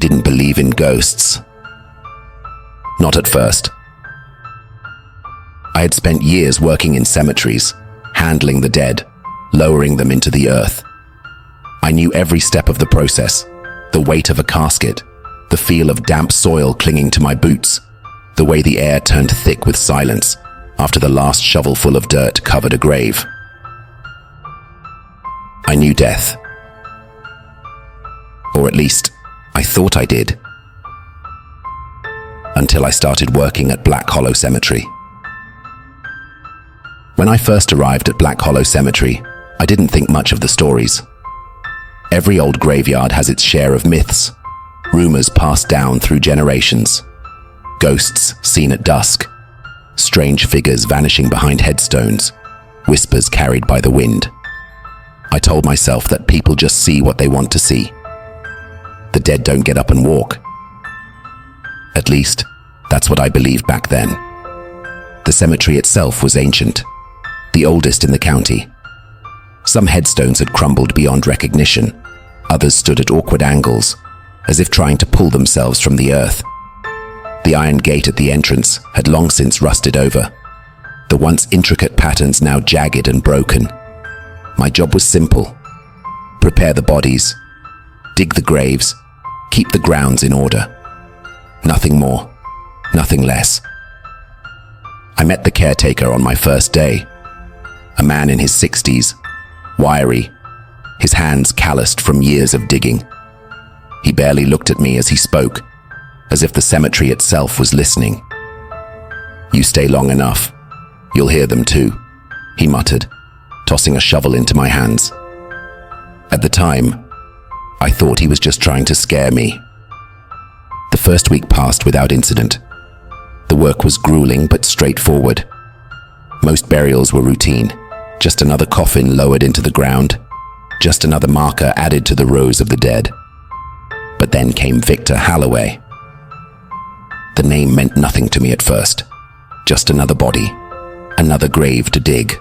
didn't believe in ghosts. Not at first. I had spent years working in cemeteries, handling the dead, lowering them into the earth. I knew every step of the process, the weight of a casket, the feel of damp soil clinging to my boots, the way the air turned thick with silence after the last shovelful of dirt covered a grave. I knew death. Or at least, I thought I did. Until I started working at Black Hollow Cemetery. When I first arrived at Black Hollow Cemetery, I didn't think much of the stories. Every old graveyard has its share of myths, rumors passed down through generations, ghosts seen at dusk, strange figures vanishing behind headstones, whispers carried by the wind. I told myself that people just see what they want to see. The dead don't get up and walk. At least, that's what I believed back then. The cemetery itself was ancient, the oldest in the county. Some headstones had crumbled beyond recognition. Others stood at awkward angles, as if trying to pull themselves from the earth. The iron gate at the entrance had long since rusted over, the once intricate patterns now jagged and broken. My job was simple: prepare the bodies, dig the graves, keep the grounds in order. Nothing more, nothing less. I met the caretaker on my first day, a man in his 60s, wiry, his hands calloused from years of digging. He barely looked at me as he spoke, as if the cemetery itself was listening. "You stay long enough, you'll hear them too," he muttered, tossing a shovel into my hands. At the time, I thought he was just trying to scare me. The first week passed without incident. The work was grueling but straightforward. Most burials were routine, just another coffin lowered into the ground, just another marker added to the rows of the dead. But then came Victor Halloway. The name meant nothing to me at first, just another body, another grave to dig.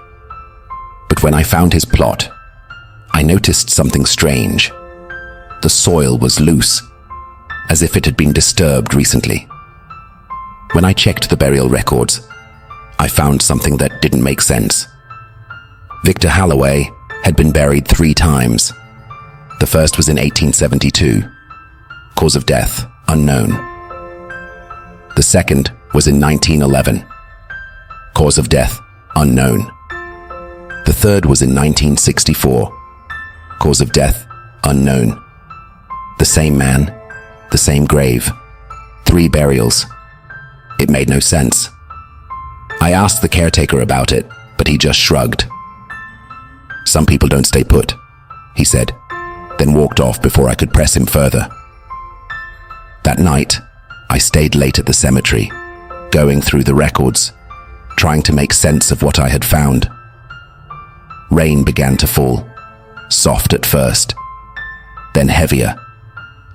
But when I found his plot, I noticed something strange. The soil was loose, as if it had been disturbed recently. When I checked the burial records, I found something that didn't make sense. Victor Halloway had been buried 3 times. The first was in 1872. Cause of death, unknown. The second was in 1911. Cause of death, unknown. The third was in 1964. Cause of death, unknown. The same man, the same grave. 3 burials. It made no sense. I asked the caretaker about it, but he just shrugged. "Some people don't stay put," he said, then walked off before I could press him further. That night, I stayed late at the cemetery, going through the records, trying to make sense of what I had found. Rain began to fall, soft at first, then heavier,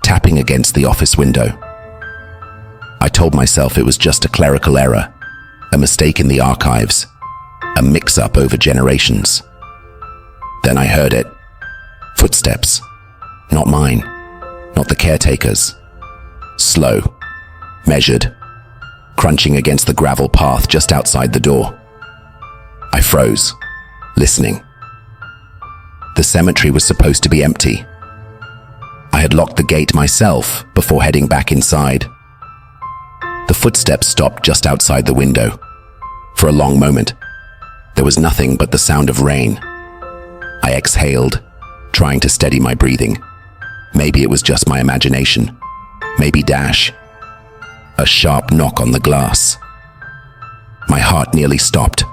tapping against the office window. I told myself it was just a clerical error, a mistake in the archives, a mix-up over generations. Then I heard it. Footsteps. Not mine, not the caretaker's. Slow, measured, crunching against the gravel path just outside the door. I froze, listening. The cemetery was supposed to be empty. I had locked the gate myself before heading back inside. The footsteps stopped just outside the window. For a long moment, there was nothing but the sound of rain. I exhaled, trying to steady my breathing. Maybe it was just my imagination. Maybe dash. A sharp knock on the glass. My heart nearly stopped.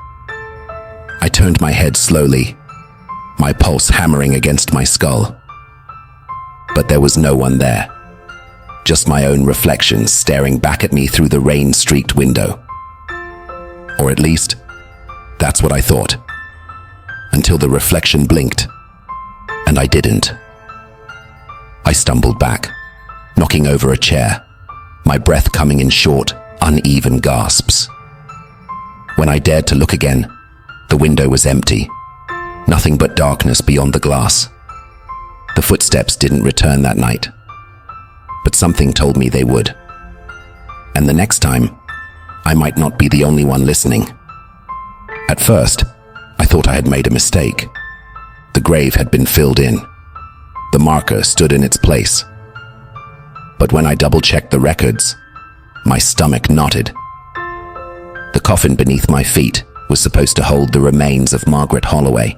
I turned my head slowly, my pulse hammering against my skull. But there was no one there. Just my own reflection staring back at me through the rain-streaked window. Or at least, that's what I thought. Until the reflection blinked, and I didn't. I stumbled back, knocking over a chair, my breath coming in short, uneven gasps. When I dared to look again, the window was empty, nothing but darkness beyond the glass. The footsteps didn't return that night. but something told me they would. And the next time, I might not be the only one listening. At first, I thought I had made a mistake. The grave had been filled in. The marker stood in its place. But when I double-checked the records, my stomach knotted. The coffin beneath my feet was supposed to hold the remains of Margaret Holloway.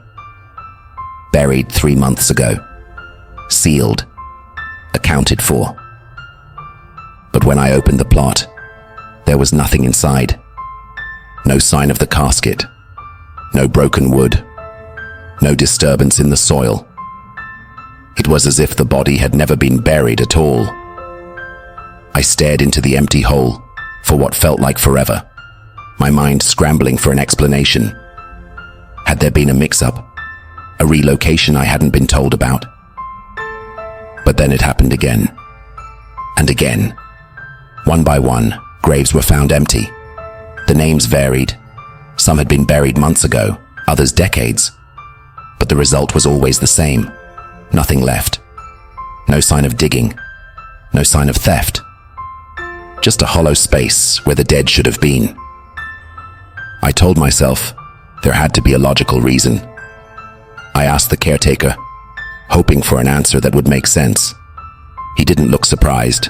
Buried 3 months ago. Sealed. Accounted for. But when I opened the plot, there was nothing inside. No sign of the casket. No broken wood. No disturbance in the soil. It was as if the body had never been buried at all. I stared into the empty hole for what felt like forever, my mind scrambling for an explanation. Had there been a mix-up? A relocation I hadn't been told about? But then it happened again. And again. One by one, graves were found empty. The names varied. Some had been buried months ago, others decades. But the result was always the same. Nothing left. No sign of digging. No sign of theft. Just a hollow space where the dead should have been. I told myself there had to be a logical reason. I asked the caretaker, hoping for an answer that would make sense. He didn't look surprised.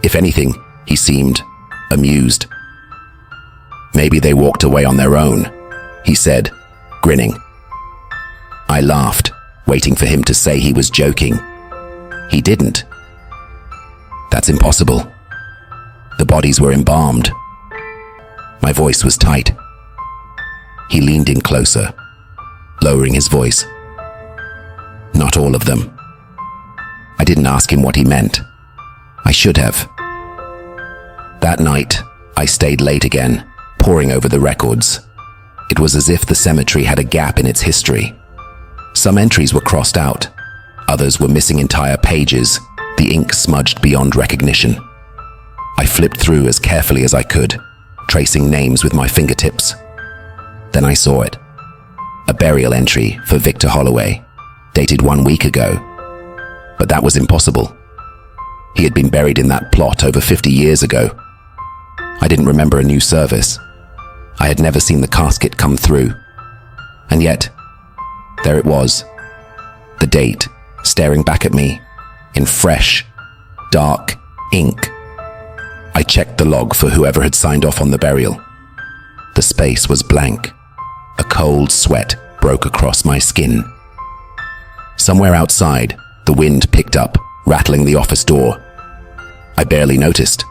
If anything, he seemed amused. Maybe they walked away on their own, he said, grinning. I laughed, waiting for him to say he was joking. He didn't. That's impossible. The bodies were embalmed. My voice was tight. He leaned in closer, lowering his voice. Not all of them. I didn't ask him what he meant. I should have. That night, I stayed late again, poring over the records. It was as if the cemetery had a gap in its history. Some entries were crossed out. Others were missing entire pages, the ink smudged beyond recognition. I flipped through as carefully as I could, tracing names with my fingertips. Then I saw it. A burial entry for Victor Holloway, dated 1 week ago. But that was impossible. He had been buried in that plot over 50 years ago. I didn't remember a new service. I had never seen the casket come through. And yet, there it was. The date, staring back at me, in fresh, dark ink. I checked the log for whoever had signed off on the burial. The space was blank. A cold sweat broke across my skin. Somewhere outside, the wind picked up, rattling the office door. I barely noticed.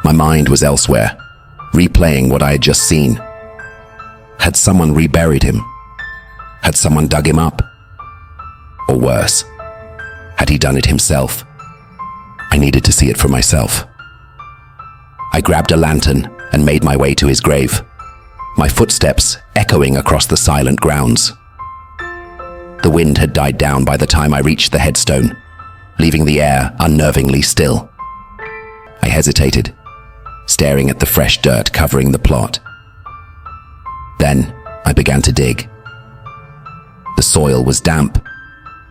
My mind was elsewhere, replaying what I had just seen. Had someone reburied him? Had someone dug him up? Or worse, had he done it himself? I needed to see it for myself. I grabbed a lantern and made my way to his grave, my footsteps echoing across the silent grounds. The wind had died down by the time I reached the headstone, leaving the air unnervingly still. I hesitated, staring at the fresh dirt covering the plot. Then I began to dig. The soil was damp,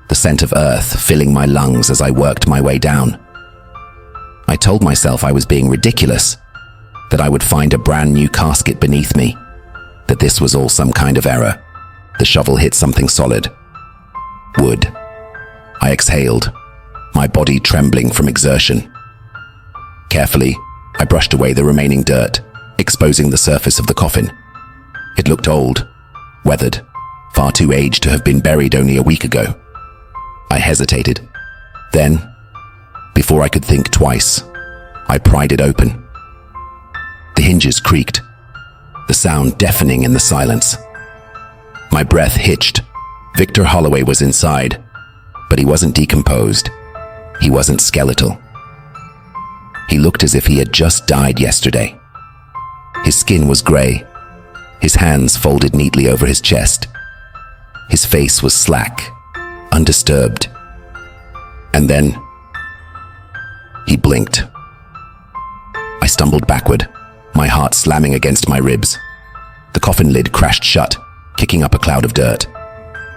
the scent of earth filling my lungs as I worked my way down. I told myself I was being ridiculous, that I would find a brand new casket beneath me, that this was all some kind of error. The shovel hit something solid. Wood. I exhaled, my body trembling from exertion. Carefully, I brushed away the remaining dirt, exposing the surface of the coffin. It looked old, weathered, far too aged to have been buried only a week ago. I hesitated. Then, before I could think twice, I pried it open. The hinges creaked, the sound deafening in the silence. My breath hitched. Victor Holloway was inside, but he wasn't decomposed. He wasn't skeletal. He looked as if he had just died yesterday. His skin was gray, his hands folded neatly over his chest. His face was slack, undisturbed. And then, he blinked. I stumbled backward, my heart slamming against my ribs. The coffin lid crashed shut, kicking up a cloud of dirt.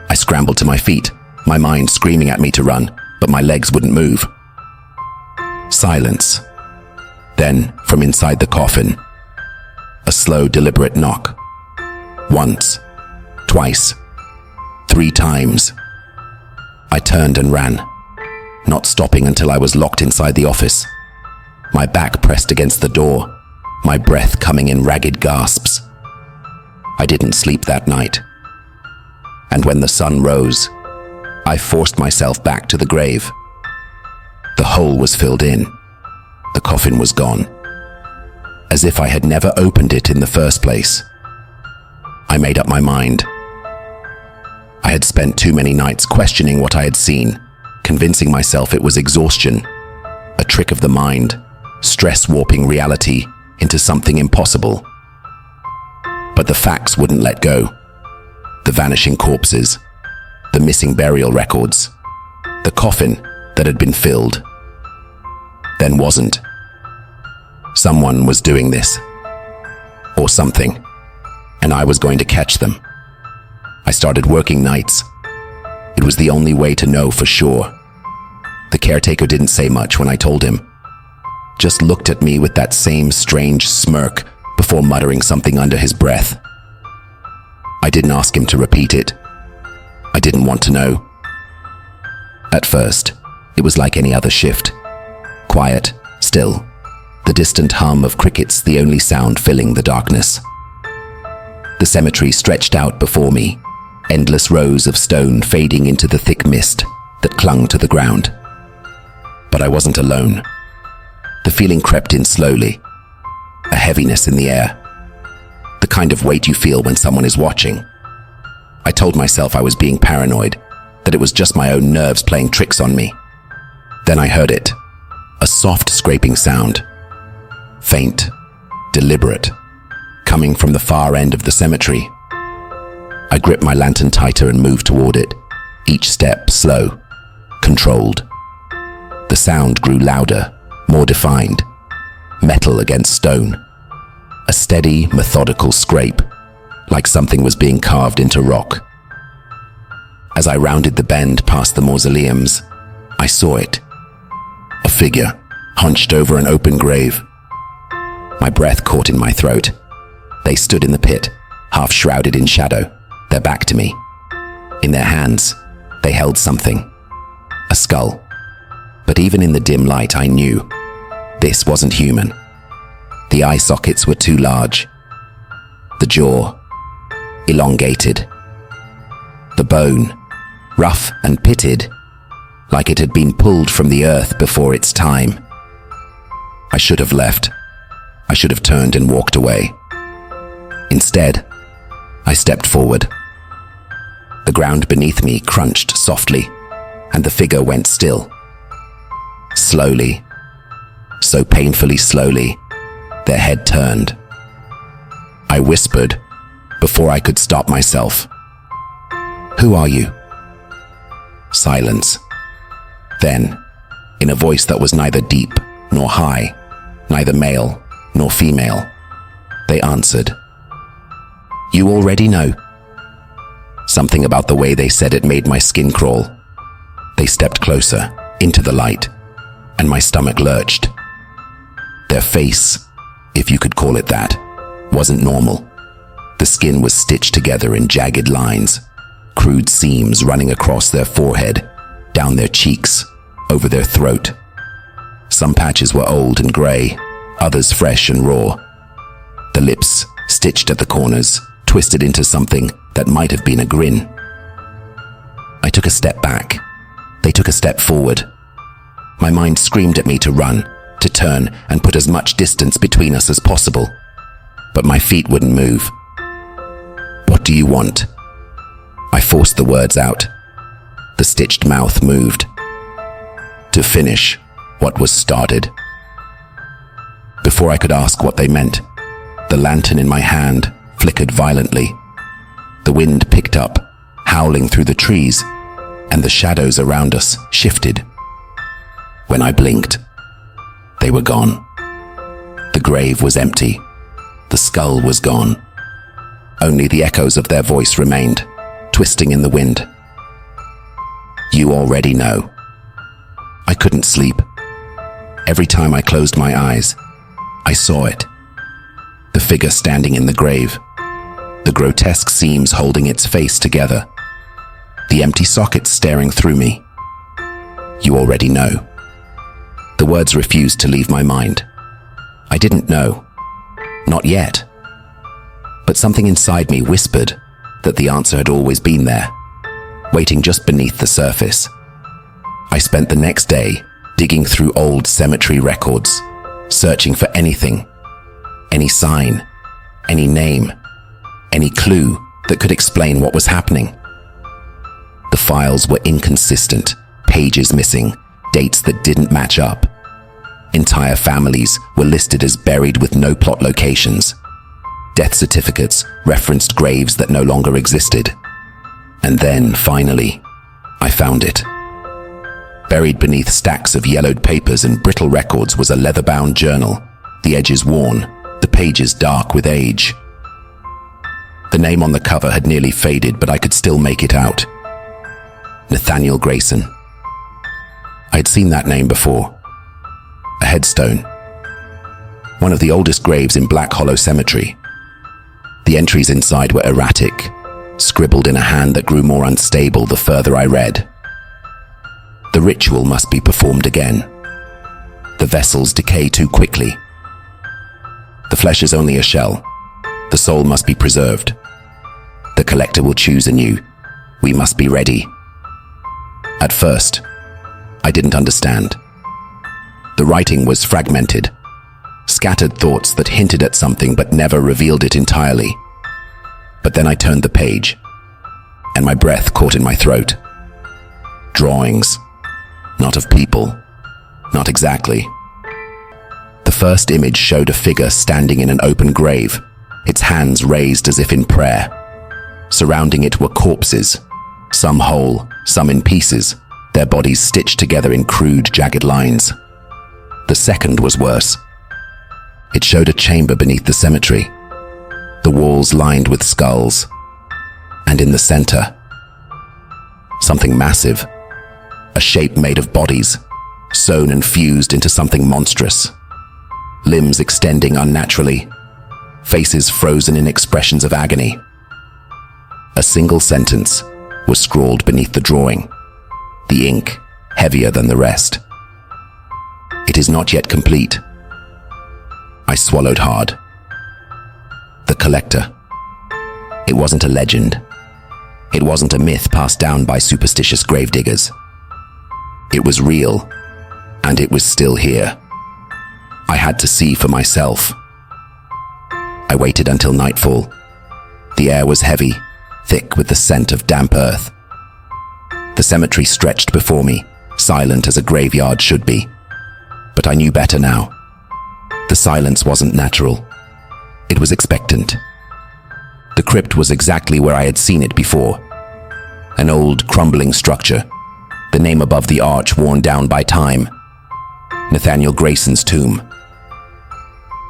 I scrambled to my feet, my mind screaming at me to run, but my legs wouldn't move. Silence. Then, from inside the coffin, a slow, deliberate knock. Once, twice, 3 times. I turned and ran, not stopping until I was locked inside the office. My back pressed against the door, my breath coming in ragged gasps. I didn't sleep that night. And when the sun rose, I forced myself back to the grave. The hole was filled in. The coffin was gone. As if I had never opened it in the first place. I made up my mind. I had spent too many nights questioning what I had seen, convincing myself it was exhaustion, a trick of the mind, stress warping reality into something impossible. But the facts wouldn't let go. The vanishing corpses, the missing burial records, the coffin that had been filled, then wasn't. Someone was doing this, or something, and I was going to catch them. I started working nights. It was the only way to know for sure. The caretaker didn't say much when I told him, just looked at me with that same strange smirk before muttering something under his breath. I didn't ask him to repeat it. I didn't want to know. At first, it was like any other shift. Quiet, still. The distant hum of crickets the only sound filling the darkness. The cemetery stretched out before me, endless rows of stone fading into the thick mist that clung to the ground. But I wasn't alone. The feeling crept in slowly, a heaviness in the air, the kind of weight you feel when someone is watching. I told myself I was being paranoid, that it was just my own nerves playing tricks on me. Then I heard it, a soft scraping sound, faint, deliberate, coming from the far end of the cemetery. I gripped my lantern tighter and moved toward it, each step slow, controlled. The sound grew louder, more defined, metal against stone. A steady, methodical scrape, like something was being carved into rock. As I rounded the bend past the mausoleums, I saw it. A figure, hunched over an open grave. My breath caught in my throat. They stood in the pit, half shrouded in shadow, their back to me. In their hands, they held something. A skull. But even in the dim light, I knew this wasn't human. The eye sockets were too large. The jaw, elongated. The bone, rough and pitted, like it had been pulled from the earth before its time. I should have left. I should have turned and walked away. Instead, I stepped forward. The ground beneath me crunched softly, and the figure went still. Slowly, so painfully slowly, their head turned. I whispered before I could stop myself. "Who are you?" Silence. Then, in a voice that was neither deep nor high, neither male nor female, they answered, "You already know." Something about the way they said it made my skin crawl. They stepped closer, into the light, and my stomach lurched. Their face, if you could call it that, wasn't normal. The skin was stitched together in jagged lines, crude seams running across their forehead, down their cheeks, over their throat. Some patches were old and gray, others fresh and raw. The lips, stitched at the corners, twisted into something that might have been a grin. I took a step back. They took a step forward. My mind screamed at me to run, to turn and put as much distance between us as possible. But my feet wouldn't move. "What do you want?" I forced the words out. The stitched mouth moved. To finish what was started. Before I could ask what they meant, the lantern in my hand flickered violently. The wind picked up, howling through the trees, and the shadows around us shifted. When I blinked, they were gone. The grave was empty. The skull was gone. Only the echoes of their voice remained, twisting in the wind. "You already know." I couldn't sleep. Every time I closed my eyes, I saw it. The figure standing in the grave, the grotesque seams holding its face together, the empty sockets staring through me. You already know. The words refused to leave my mind. I didn't know. Not yet. But something inside me whispered that the answer had always been there, waiting just beneath the surface. I spent the next day digging through old cemetery records, searching for anything, any sign, any name, any clue that could explain what was happening. The files were inconsistent, pages missing, dates that didn't match up. Entire families were listed as buried with no plot locations. Death certificates referenced graves that no longer existed. And then, finally, I found it. Buried beneath stacks of yellowed papers and brittle records was a leather-bound journal, the edges worn, the pages dark with age. The name on the cover had nearly faded, but I could still make it out. Nathaniel Grayson. I had seen that name before. A headstone. One of the oldest graves in Black Hollow Cemetery. The entries inside were erratic, scribbled in a hand that grew more unstable the further I read. The ritual must be performed again. The vessels decay too quickly. The flesh is only a shell. The soul must be preserved. The collector will choose anew. We must be ready. At first, I didn't understand. The writing was fragmented, scattered thoughts that hinted at something but never revealed it entirely. But then I turned the page, and my breath caught in my throat. Drawings, not of people, not exactly. The first image showed a figure standing in an open grave, its hands raised as if in prayer. Surrounding it were corpses, some whole, some in pieces, their bodies stitched together in crude, jagged lines. The second was worse. It showed a chamber beneath the cemetery, the walls lined with skulls, and in the center, something massive, a shape made of bodies, sewn and fused into something monstrous. Limbs extending unnaturally, faces frozen in expressions of agony. A single sentence was scrawled beneath the drawing, the ink heavier than the rest. It is not yet complete. I swallowed hard. The collector. It wasn't a legend. It wasn't a myth passed down by superstitious gravediggers. It was real, and it was still here. I had to see for myself. I waited until nightfall. The air was heavy, thick with the scent of damp earth. The cemetery stretched before me, silent as a graveyard should be. But I knew better now. The silence wasn't natural. It was expectant. The crypt was exactly where I had seen it before. An old, crumbling structure, the name above the arch worn down by time. Nathaniel Grayson's tomb.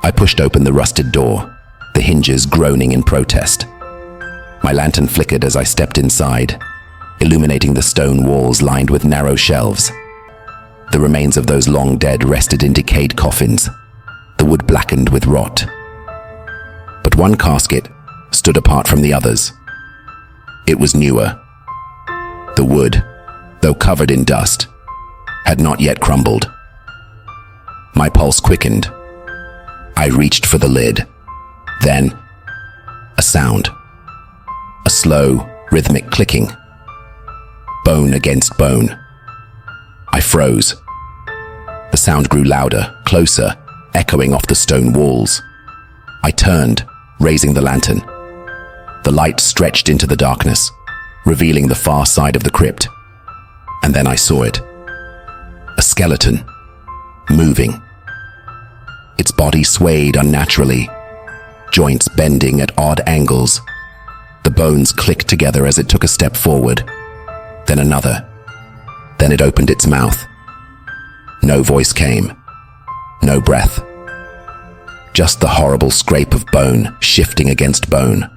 I pushed open the rusted door, the hinges groaning in protest. My lantern flickered as I stepped inside, illuminating the stone walls lined with narrow shelves. The remains of those long dead rested in decayed coffins, the wood blackened with rot. But one casket stood apart from the others. It was newer. The wood, though covered in dust, had not yet crumbled. My pulse quickened. I reached for the lid. Then, a sound. A slow, rhythmic clicking. Bone against bone. I froze. The sound grew louder, closer, echoing off the stone walls. I turned, raising the lantern. The light stretched into the darkness, revealing the far side of the crypt. And then I saw it. A skeleton, moving. Its body swayed unnaturally, joints bending at odd angles. The bones clicked together as it took a step forward, then another. Then it opened its mouth. No voice came, no breath. Just the horrible scrape of bone shifting against bone.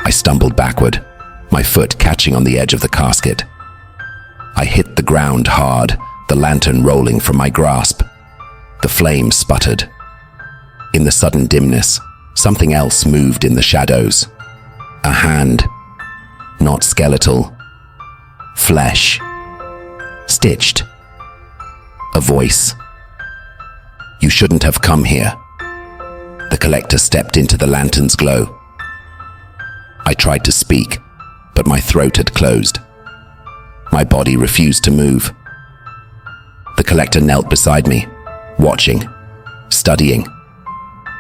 I stumbled backward, my foot catching on the edge of the casket. I hit the ground hard, the lantern rolling from my grasp. The flame sputtered. In the sudden dimness, something else moved in the shadows. A hand, not skeletal, flesh, stitched. A voice. "You shouldn't have come here." The collector stepped into the lantern's glow. I tried to speak, but my throat had closed. My body refused to move. The collector knelt beside me, watching, studying.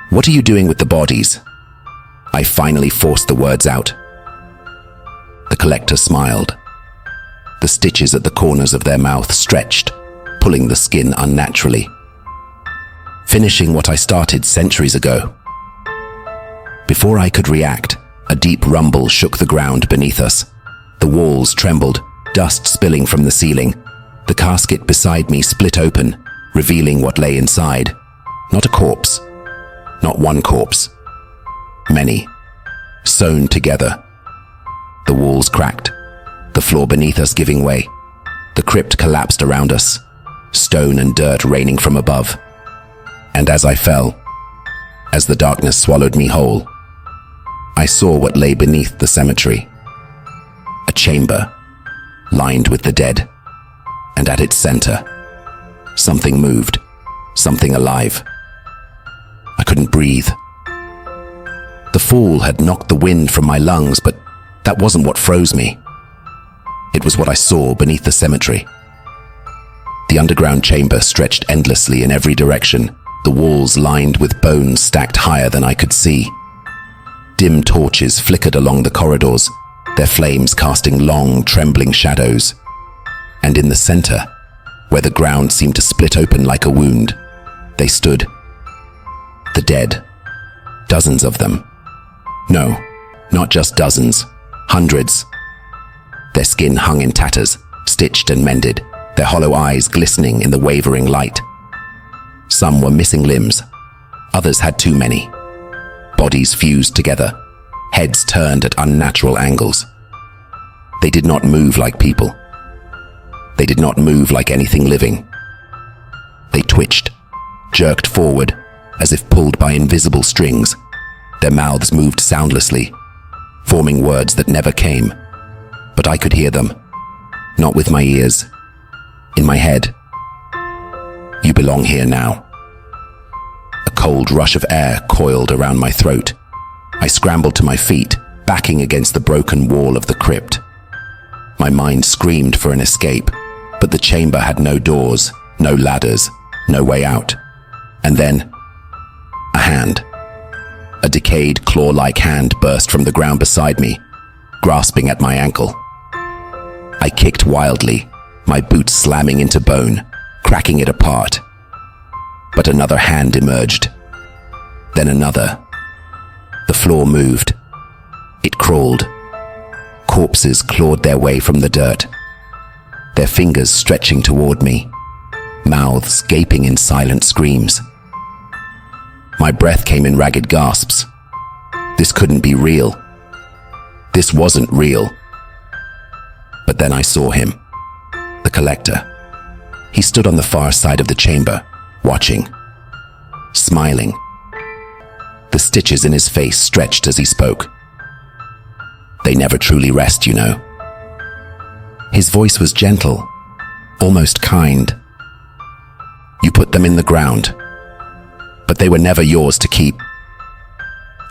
"What are you doing with the bodies?" I finally forced the words out. The collector smiled. The stitches at the corners of their mouth stretched, pulling the skin unnaturally. Finishing what I started centuries ago. Before I could react, a deep rumble shook the ground beneath us. The walls trembled, dust spilling from the ceiling. The casket beside me split open, revealing what lay inside. Not a corpse. Not one corpse. Many. Sewn together. The walls cracked, the floor beneath us giving way. The crypt collapsed around us, stone and dirt raining from above. And as I fell, as the darkness swallowed me whole, I saw what lay beneath the cemetery. A chamber, lined with the dead, and at its center, something moved, something alive. I couldn't breathe. The fall had knocked the wind from my lungs, but that wasn't what froze me. It was what I saw beneath the cemetery. The underground chamber stretched endlessly in every direction, the walls lined with bones stacked higher than I could see. Dim torches flickered along the corridors, their flames casting long, trembling shadows. And in the center, where the ground seemed to split open like a wound, they stood. The dead. Dozens of them. No, not just dozens. Hundreds. Their skin hung in tatters, stitched and mended, their hollow eyes glistening in the wavering light. Some were missing limbs. Others had too many. Bodies fused together, heads turned at unnatural angles. They did not move like people. They did not move like anything living. They twitched, jerked forward, as if pulled by invisible strings. Their mouths moved soundlessly, forming words that never came. But I could hear them, not with my ears, in my head. "You belong here now." A cold rush of air coiled around my throat. I scrambled to my feet, backing against the broken wall of the crypt. My mind screamed for an escape, but the chamber had no doors, no ladders, no way out. And then, a hand. A decayed, claw-like hand burst from the ground beside me, grasping at my ankle. I kicked wildly, my boots slamming into bone, cracking it apart. But another hand emerged. Then another. The floor moved. It crawled. Corpses clawed their way from the dirt, their fingers stretching toward me, mouths gaping in silent screams. My breath came in ragged gasps. This couldn't be real. This wasn't real. But then I saw him, the collector. He stood on the far side of the chamber, watching, smiling. The stitches in his face stretched as he spoke. They never truly rest, you know. His voice was gentle, almost kind. "You put them in the ground, but they were never yours to keep."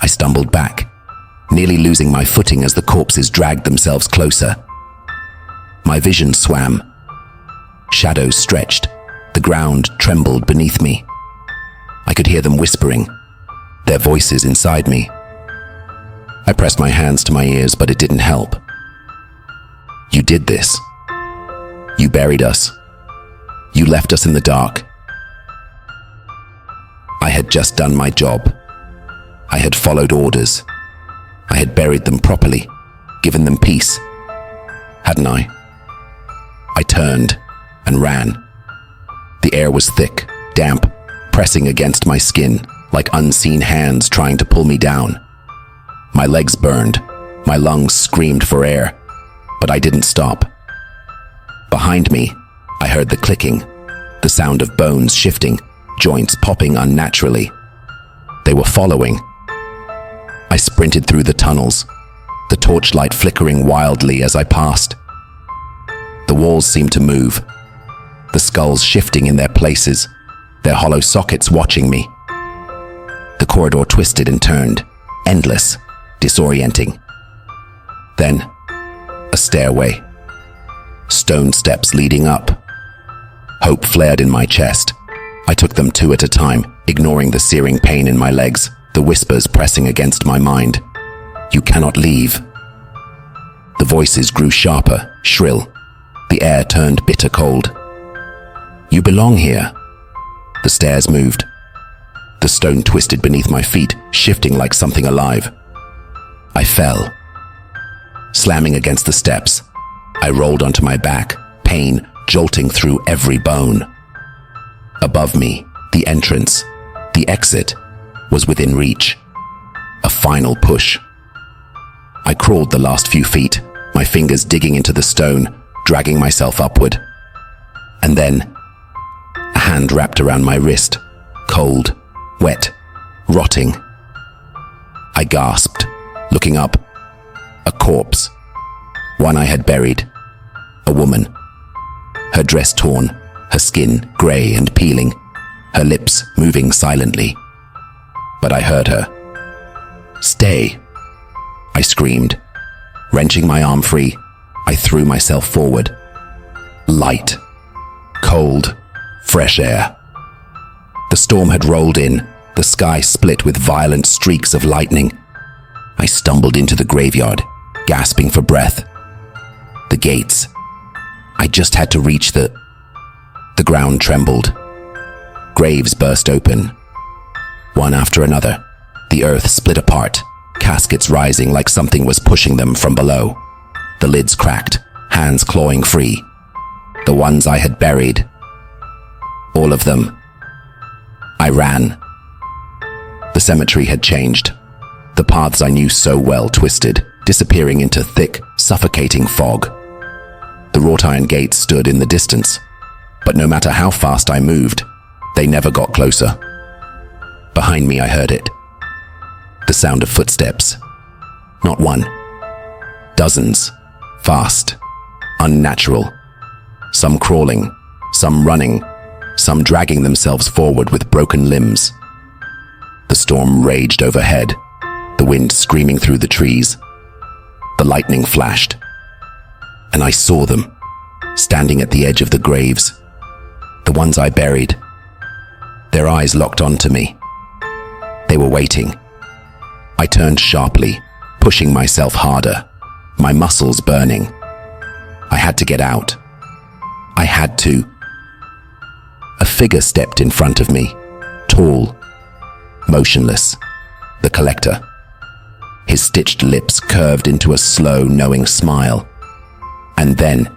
I stumbled back, nearly losing my footing as the corpses dragged themselves closer. My vision swam. Shadows stretched. The ground trembled beneath me. I could hear them whispering, their voices inside me. I pressed my hands to my ears, but it didn't help. "You did this. You buried us. You left us in the dark." I had just done my job. I had followed orders. I had buried them properly, given them peace. Hadn't I? I turned and ran. The air was thick, damp, pressing against my skin, like unseen hands trying to pull me down. My legs burned, my lungs screamed for air, but I didn't stop. Behind me, I heard the clicking, the sound of bones shifting, joints popping unnaturally. They were following. I sprinted through the tunnels, the torchlight flickering wildly as I passed. The walls seemed to move, the skulls shifting in their places, their hollow sockets watching me. The corridor twisted and turned, endless, disorienting. Then, a stairway. Stone steps leading up. Hope flared in my chest. I took them two at a time, ignoring the searing pain in my legs, the whispers pressing against my mind. You cannot leave. The voices grew sharper, shrill. The air turned bitter cold. You belong here. The stairs moved. The stone twisted beneath my feet, shifting like something alive. I fell. Slamming against the steps, I rolled onto my back, pain jolting through every bone. Above me, the entrance, the exit, was within reach. A final push. I crawled the last few feet, my fingers digging into the stone, dragging myself upward. And then, a hand wrapped around my wrist, cold, wet, rotting. I gasped, looking up. A corpse. One I had buried. A woman. Her dress torn, her skin grey and peeling, her lips moving silently. But I heard her. Stay, I screamed. Wrenching my arm free, I threw myself forward. Light. Cold. Fresh air. The storm had rolled in, the sky split with violent streaks of lightning. I stumbled into the graveyard, gasping for breath. The gates. I just had to reach the ground trembled. Graves burst open. One after another, the earth split apart, caskets rising like something was pushing them from below. The lids cracked, hands clawing free. The ones I had buried. All of them. I ran. The cemetery had changed. The paths I knew so well twisted, disappearing into thick, suffocating fog. The wrought iron gates stood in the distance, but no matter how fast I moved, they never got closer. Behind me I heard it. The sound of footsteps. Not one. Dozens. Fast. Unnatural. Some crawling, some running, some dragging themselves forward with broken limbs. The storm raged overhead, the wind screaming through the trees. The lightning flashed, and I saw them, standing at the edge of the graves, the ones I buried. Their eyes locked onto me. They were waiting. I turned sharply, pushing myself harder, my muscles burning. I had to get out. I had to. A figure stepped in front of me, tall, motionless, the collector. His stitched lips curved into a slow, knowing smile. And then,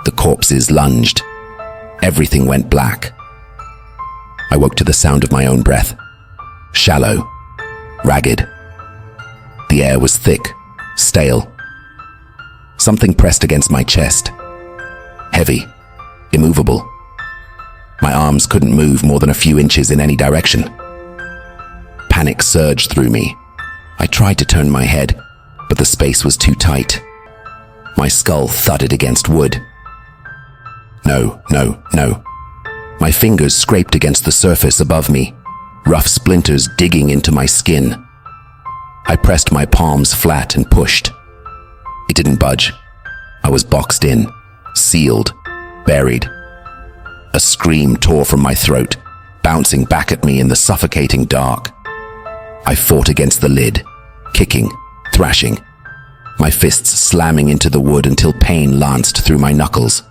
the corpses lunged. Everything went black. I woke to the sound of my own breath. Shallow, ragged. The air was thick, stale. Something pressed against my chest. Heavy, immovable. My arms couldn't move more than a few inches in any direction. Panic surged through me. I tried to turn my head, but the space was too tight. My skull thudded against wood. No. My fingers scraped against the surface above me, rough splinters digging into my skin. I pressed my palms flat and pushed. It didn't budge. I was boxed in, sealed, buried. A scream tore from my throat, bouncing back at me in the suffocating dark. I fought against the lid, kicking, thrashing, my fists slamming into the wood until pain lanced through my knuckles.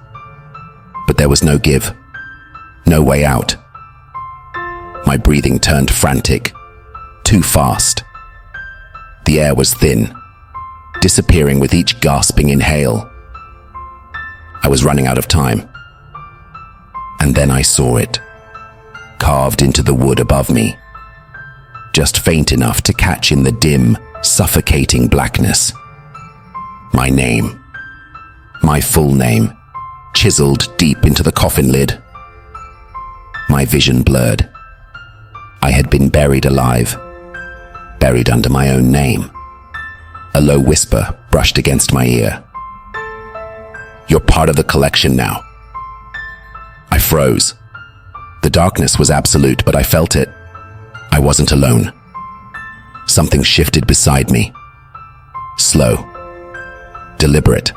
But there was no give, no way out. My breathing turned frantic, too fast. The air was thin, disappearing with each gasping inhale. I was running out of time. And then I saw it, carved into the wood above me, just faint enough to catch in the dim, suffocating blackness. My name, my full name, chiseled deep into the coffin lid. My vision blurred. I had been buried alive, buried under my own name. A low whisper brushed against my ear. "You're part of the collection now." I froze. The darkness was absolute, but I felt it. I wasn't alone. Something shifted beside me. Slow. Deliberate.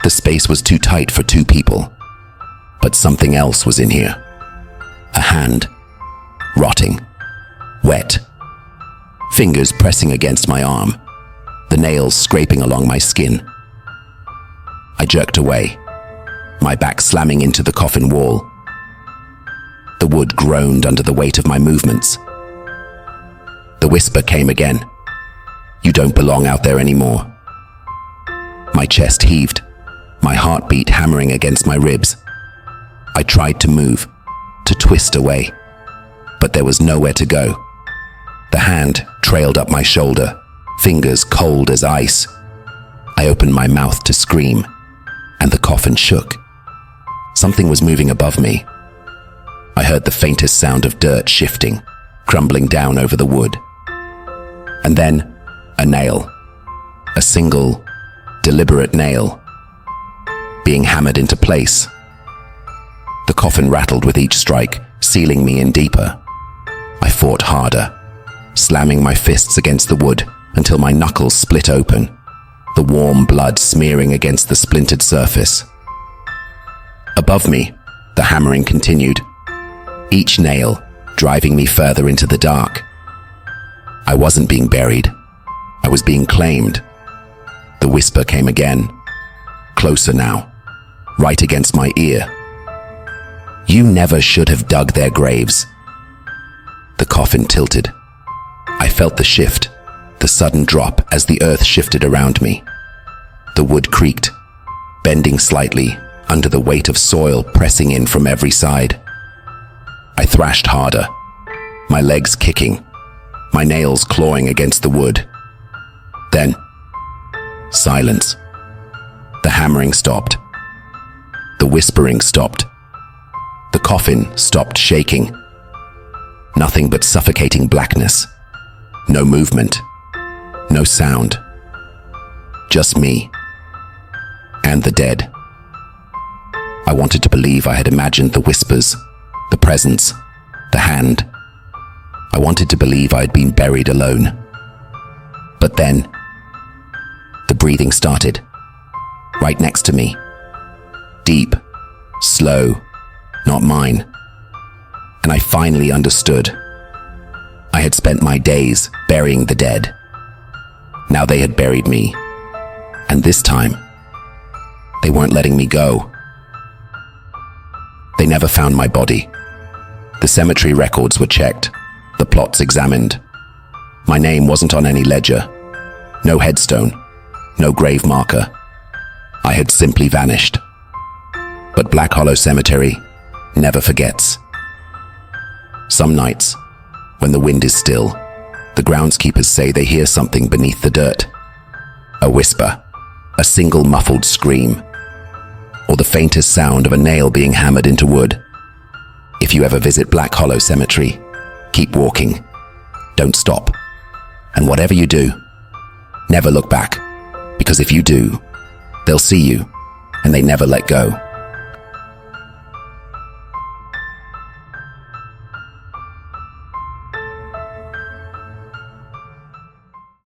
The space was too tight for two people. But something else was in here. A hand. Rotting. Wet. Fingers pressing against my arm. The nails scraping along my skin. I jerked away, my back slamming into the coffin wall. The wood groaned under the weight of my movements. The whisper came again. "You don't belong out there anymore." My chest heaved, my heartbeat hammering against my ribs. I tried to move, to twist away, but there was nowhere to go. The hand trailed up my shoulder, fingers cold as ice. I opened my mouth to scream, and the coffin shook. Something was moving above me. I heard the faintest sound of dirt shifting, crumbling down over the wood. And then, a nail. A single, deliberate nail, being hammered into place. The coffin rattled with each strike, sealing me in deeper. I fought harder, slamming my fists against the wood until my knuckles split open, the warm blood smearing against the splintered surface. Above me, the hammering continued, each nail driving me further into the dark. I wasn't being buried. I was being claimed. The whisper came again, closer now, right against my ear. "You never should have dug their graves." The coffin tilted. I felt the shift, the sudden drop as the earth shifted around me. The wood creaked, bending slightly under the weight of soil pressing in from every side. I thrashed harder, my legs kicking, my nails clawing against the wood. Then, silence. The hammering stopped. The whispering stopped. The coffin stopped shaking. Nothing but suffocating blackness. No movement. No sound. Just me. And the dead. I wanted to believe I had imagined the whispers, the presence, the hand. I wanted to believe I had been buried alone. But then, the breathing started, right next to me. Deep, slow, not mine. And I finally understood. I had spent my days burying the dead. Now they had buried me. And this time, they weren't letting me go. They never found my body. The cemetery records were checked, the plots examined. My name wasn't on any ledger. No headstone, no grave marker. I had simply vanished. But Black Hollow Cemetery never forgets. Some nights, when the wind is still, the groundskeepers say they hear something beneath the dirt. A whisper, a single muffled scream, or the faintest sound of a nail being hammered into wood. If you ever visit Black Hollow Cemetery, keep walking. Don't stop. And whatever you do, never look back, because if you do, they'll see you, and they never let go.